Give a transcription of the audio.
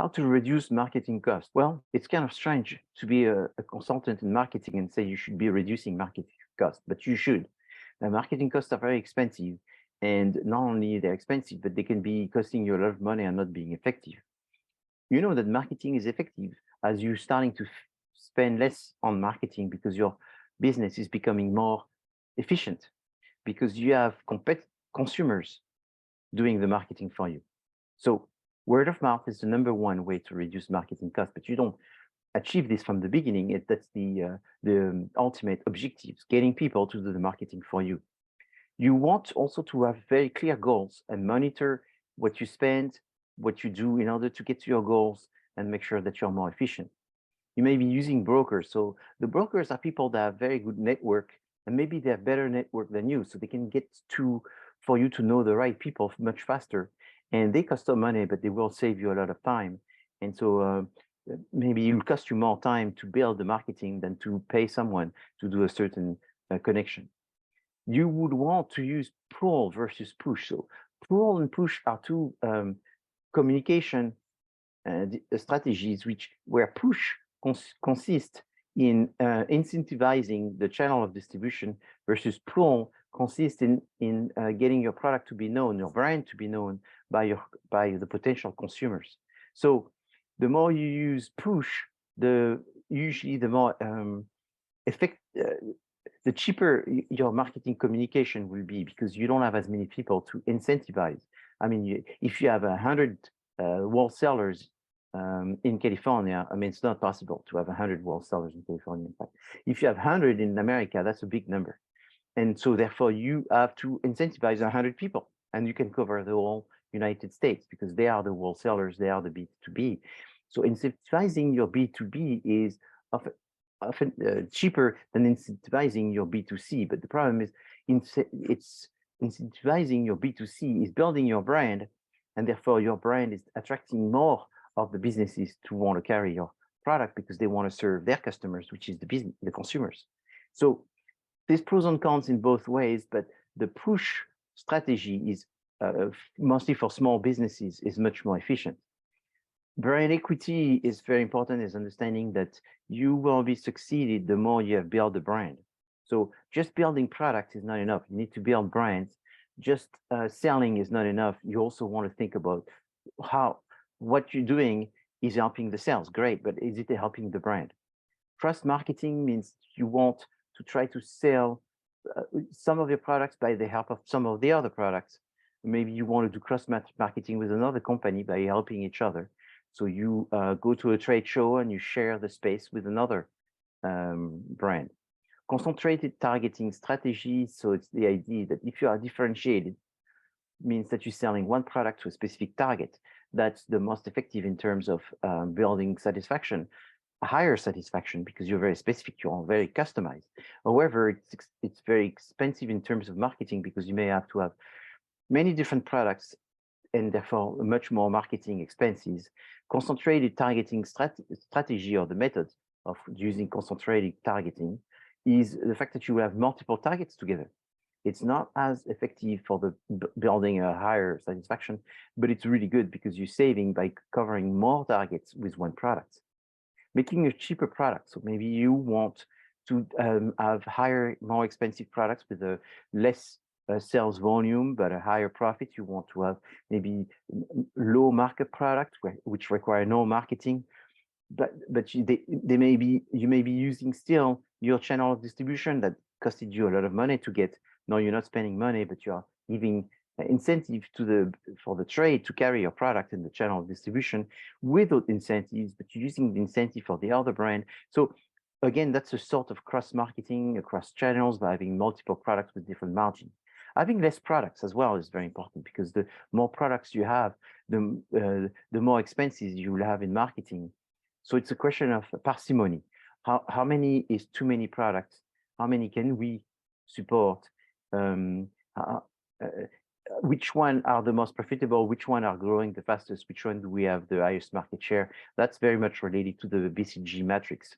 How to reduce marketing costs? Well, it's kind of strange to be a consultant in marketing and say you should be reducing marketing costs, but you should. Marketing costs are very expensive, and not only they're expensive, but they can be costing you a lot of money and not being effective. You know that marketing is effective as you're starting to spend less on marketing because your business is becoming more efficient because you have consumers doing the marketing for you. So word of mouth is the number one way to reduce marketing costs, but you don't achieve this from the beginning. That's the ultimate objectives, getting people to do the marketing for you. You want also to have very clear goals and monitor what you spend, what you do in order to get to your goals and make sure that you're more efficient. You may be using brokers. So the brokers are people that have very good network and maybe they have better network than you. So they can get for you to know the right people much faster. And they cost some money, but they will save you a lot of time. And so maybe it will cost you more time to build the marketing than to pay someone to do a certain connection. You would want to use pull versus push. So pull and push are two communication strategies where push consists in incentivizing the channel of distribution versus pull consists in getting your product to be known, your brand to be known by the potential consumers. So the more you use push, usually the more the cheaper your marketing communication will be because you don't have as many people to incentivize. I mean, if you have 100 wholesalers in California, I mean, it's not possible to have 100 wholesalers in California. In fact, if you have 100 in America, that's a big number. And so therefore you have to incentivize 100 people and you can cover the whole United States because they are the wholesalers, they are the B2B. So incentivizing your B2B is often cheaper than incentivizing your B2C. But the problem is it's incentivizing your B2C is building your brand, and therefore your brand is attracting more of the businesses to want to carry your product because they want to serve their customers, which is the consumers. So there's pros and cons in both ways, but the push strategy is mostly for small businesses is much more efficient. Brand equity is very important, is understanding that you will be succeeded the more you have built the brand. So just building products is not enough. You need to build brands. Just selling is not enough. You also want to think about what you're doing is helping the sales. Great, but is it helping the brand? Cross marketing means you want to try to sell some of your products by the help of some of the other products. Maybe you want to do cross marketing with another company by helping each other. So you go to a trade show and you share the space with another brand. Concentrated targeting strategies. So it's the idea that if you are differentiated, means that you're selling one product to a specific target. That's the most effective in terms of building satisfaction, higher satisfaction, because you're very specific, you're very customized. However, it's very expensive in terms of marketing because you may have to have many different products and therefore much more marketing expenses. Concentrated targeting strategy, or the method of using concentrated targeting, is the fact that you have multiple targets together. It's not as effective for the building a higher satisfaction, but it's really good because you're saving by covering more targets with one product. Making a cheaper product. So maybe you want to have higher, more expensive products with a less sales volume, but a higher profit. You want to have maybe low market products which require no marketing, but you may be using still your channel of distribution that costed you a lot of money to get. No, you're not spending money, but you are giving incentive for the trade to carry your product in the channel of distribution with those incentives, but you're using the incentive for the other brand. So again, that's a sort of cross marketing across channels by having multiple products with different margins. Having less products as well is very important because the more products you have, the more expenses you will have in marketing. So it's a question of parsimony. How many is too many products? How many can we support? Which one are the most profitable? Which one are growing the fastest? Which one do we have the highest market share? That's very much related to the BCG matrix.